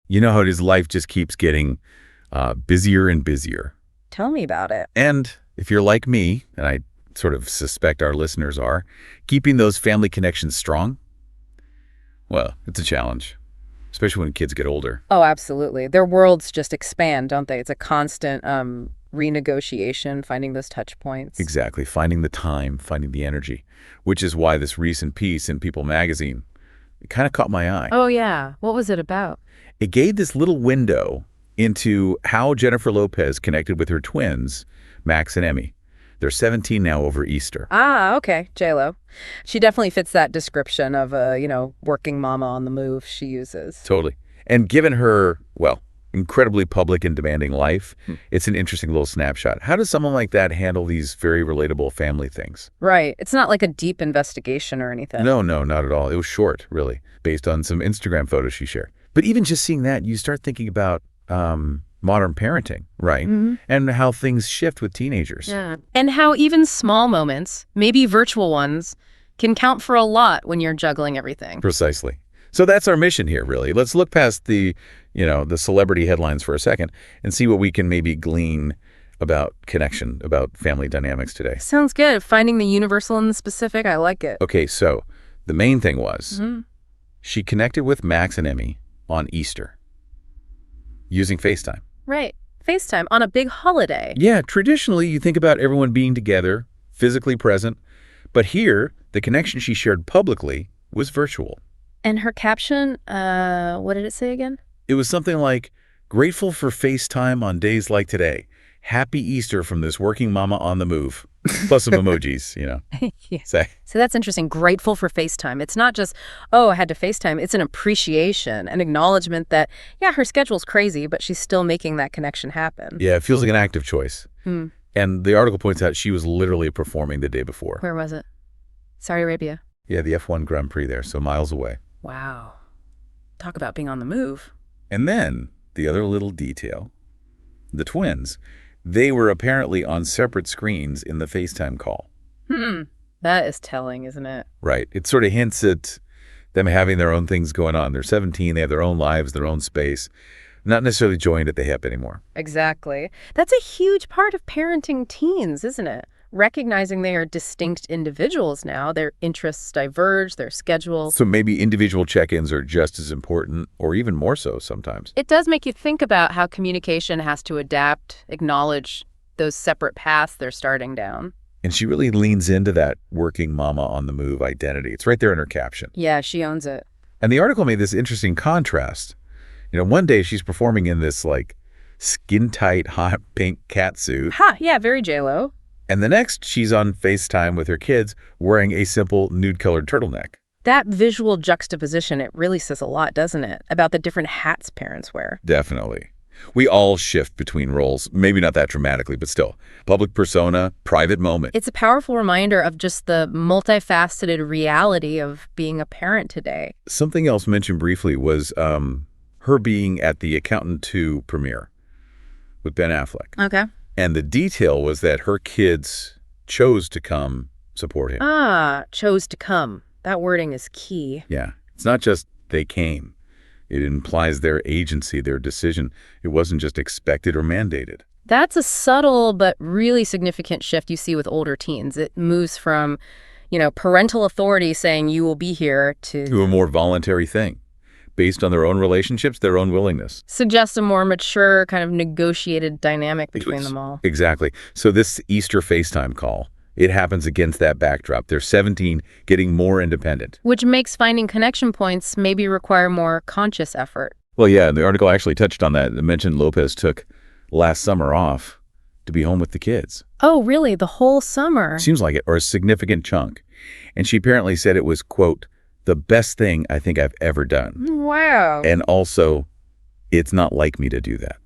You know how his life just keeps getting busier and busier. Tell me about it. And if you're like me, and I sort of suspect our listeners are, keeping those family connections strong, well, it's a challenge, especially when kids get older. Oh, absolutely. Their worlds just expand, don't they? It's a constant renegotiation, finding those touch points. Exactly. Finding the time, finding the energy, which is why this recent piece in People magazine, it kind of caught my eye. Oh, yeah. What was it about? It gave this little window into how Jennifer Lopez connected with her twins, Max and Emme. They're 17 now over Easter. Ah, okay. J.Lo. She definitely fits that description of a, working mama on the move she uses. Totally. And given her, well, incredibly public and demanding life, it's an interesting little snapshot. How does someone like that handle these very relatable family things? Right. It's not like a deep investigation or anything. No, not at all. It was short, really, based on some Instagram photos she shared. But even just seeing that, you start thinking about modern parenting, right? Mm-hmm. And how things shift with teenagers. Yeah. And how even small moments, maybe virtual ones, can count for a lot when you're juggling everything. Precisely. So that's our mission here, really. Let's look past the celebrity headlines for a second and see what we can maybe glean about connection, about family dynamics today. Sounds good. Finding the universal in the specific, I like it. Okay, so the main thing was she connected with Max and Emme on Easter using FaceTime. Right. FaceTime on a big holiday. Yeah, traditionally you think about everyone being together, physically present, but here the connection she shared publicly was virtual. And her caption, what did it say again? It was something like, "Grateful for FaceTime on days like today. Happy Easter from this working mama on the move." Plus some emojis, Yeah. Say. So that's interesting. Grateful for FaceTime. It's not just, oh, I had to FaceTime. It's an appreciation, an acknowledgement that, yeah, her schedule's crazy, but she's still making that connection happen. Yeah, it feels like an active choice. And the article points out she was literally performing the day before. Where was it? Saudi Arabia. Yeah, the F1 Grand Prix there, so miles away. Wow. Talk about being on the move. And then, the other little detail, the twins, they were apparently on separate screens in the FaceTime call. That is telling, isn't it? Right. It sort of hints at them having their own things going on. They're 17, they have their own lives, their own space, not necessarily joined at the hip anymore. Exactly. That's a huge part of parenting teens, isn't it? Recognizing they are distinct individuals now, their interests diverge, their schedules. So maybe individual check-ins are just as important, or even more so sometimes. It does make you think about how communication has to adapt, acknowledge those separate paths they're starting down. And she really leans into that working mama on the move identity. It's right there in her caption. Yeah, she owns it. And the article made this interesting contrast. One day she's performing in this skin-tight hot pink catsuit. Yeah, very J.Lo. And the next, she's on FaceTime with her kids wearing a simple nude-colored turtleneck. That visual juxtaposition, it really says a lot, doesn't it? About the different hats parents wear. Definitely. We all shift between roles, maybe not that dramatically, but still. Public persona, private moment. It's a powerful reminder of just the multifaceted reality of being a parent today. Something else mentioned briefly was her being at the Accountant 2 premiere with Ben Affleck. Okay. And the detail was that her kids chose to come support him. Chose to come. That wording is key. Yeah. It's not just they came. It implies their agency, their decision. It wasn't just expected or mandated. That's a subtle but really significant shift you see with older teens. It moves from, parental authority saying you will be here to a more voluntary thing, based on their own relationships, their own willingness. Suggests a more mature, kind of negotiated dynamic between them all. Exactly. So this Easter FaceTime call, it happens against that backdrop. They're 17, getting more independent. Which makes finding connection points maybe require more conscious effort. Well, yeah, the article actually touched on that. It mentioned Lopez took last summer off to be home with the kids. Oh, really? The whole summer? Seems like it, or a significant chunk. And she apparently said it was, quote, "the best thing I think I've ever done." Wow. And also, it's not like me to do that.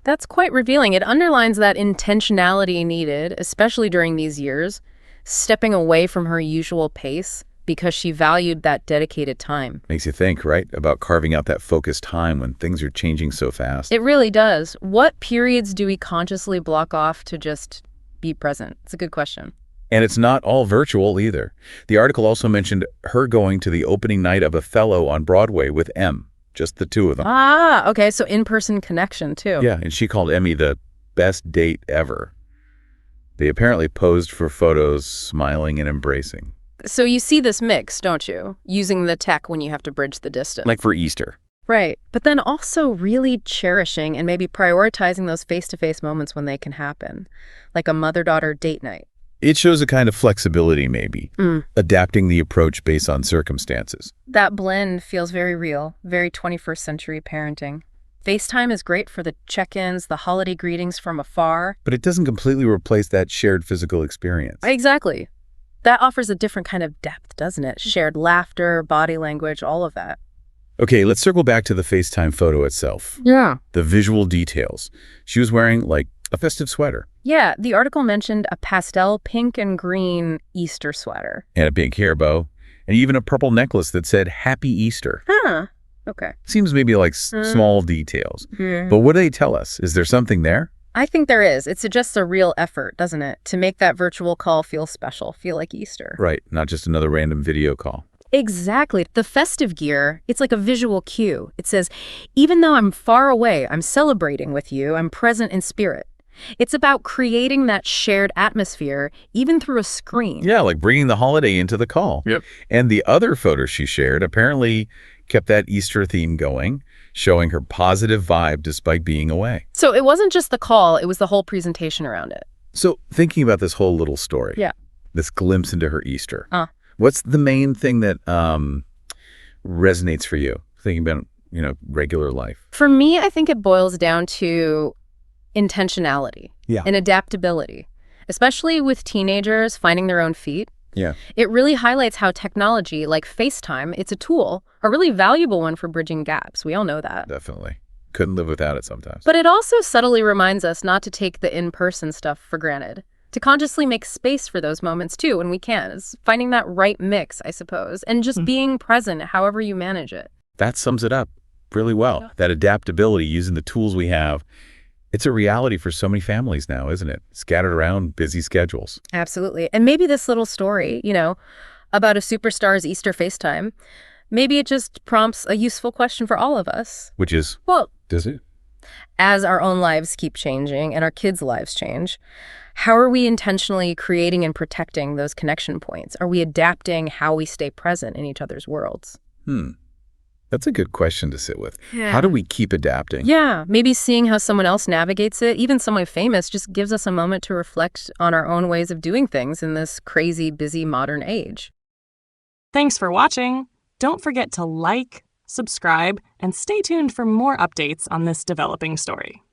That's quite revealing. It underlines that intentionality needed, especially during these years, stepping away from her usual pace because she valued that dedicated time. Makes you think, right, about carving out that focused time when things are changing so fast. It really does. What periods do we consciously block off to just be present? It's a good question. And it's not all virtual either. The article also mentioned her going to the opening night of Othello on Broadway with Emme. just the two of them. Ah, okay, so in-person connection, too. Yeah, and she called Emme the best date ever. They apparently posed for photos, smiling and embracing. So you see this mix, don't you? Using the tech when you have to bridge the distance. Like for Easter. Right. But then also really cherishing and maybe prioritizing those face-to-face moments when they can happen, like a mother-daughter date night. It shows a kind of flexibility, maybe, adapting the approach based on circumstances. That blend feels very real, very 21st century parenting. FaceTime is great for the check-ins, the holiday greetings from afar. But it doesn't completely replace that shared physical experience. Exactly. That offers a different kind of depth, doesn't it? Shared laughter, body language, all of that. Okay, let's circle back to the FaceTime photo itself. Yeah. The visual details. She was wearing, like, a festive sweater. Yeah, the article mentioned a pastel pink and green Easter sweater. And a pink hair bow. And even a purple necklace that said Happy Easter. Huh. Okay. Seems maybe like small details. But what do they tell us? Is there something there? I think there is. It suggests a real effort, doesn't it? To make that virtual call feel special, feel like Easter. Right, not just another random video call. Exactly. The festive gear, it's like a visual cue. It says, even though I'm far away, I'm celebrating with you, I'm present in spirit. It's about creating that shared atmosphere, even through a screen. Yeah, like bringing the holiday into the call. Yep. And the other photo she shared apparently kept that Easter theme going, showing her positive vibe despite being away. So it wasn't just the call, it was the whole presentation around it. So thinking about this whole little story, Yeah. this glimpse into her Easter, what's the main thing that resonates for you, thinking about, regular life? For me, I think it boils down to intentionality and adaptability, especially with teenagers finding their own feet. Yeah. It really highlights how technology, like FaceTime, it's a tool, a really valuable one for bridging gaps. We all know that. Definitely. Couldn't live without it sometimes. But it also subtly reminds us not to take the in-person stuff for granted, to consciously make space for those moments too when we can. It's finding that right mix, I suppose, and just being present however you manage it. That sums it up really well. That adaptability, using the tools we have. It's a reality for so many families now, isn't it? Scattered around busy schedules. Absolutely. And maybe this little story, about a superstar's Easter FaceTime, maybe it just prompts a useful question for all of us. Which is, Well, does it? as our own lives keep changing and our kids' lives change, how are we intentionally creating and protecting those connection points? Are we adapting how we stay present in each other's worlds? That's a good question to sit with. Yeah. How do we keep adapting? Yeah, maybe seeing how someone else navigates it, even someone famous, just gives us a moment to reflect on our own ways of doing things in this crazy, busy modern age. Thanks for watching. Don't forget to like, subscribe, and stay tuned for more updates on this developing story.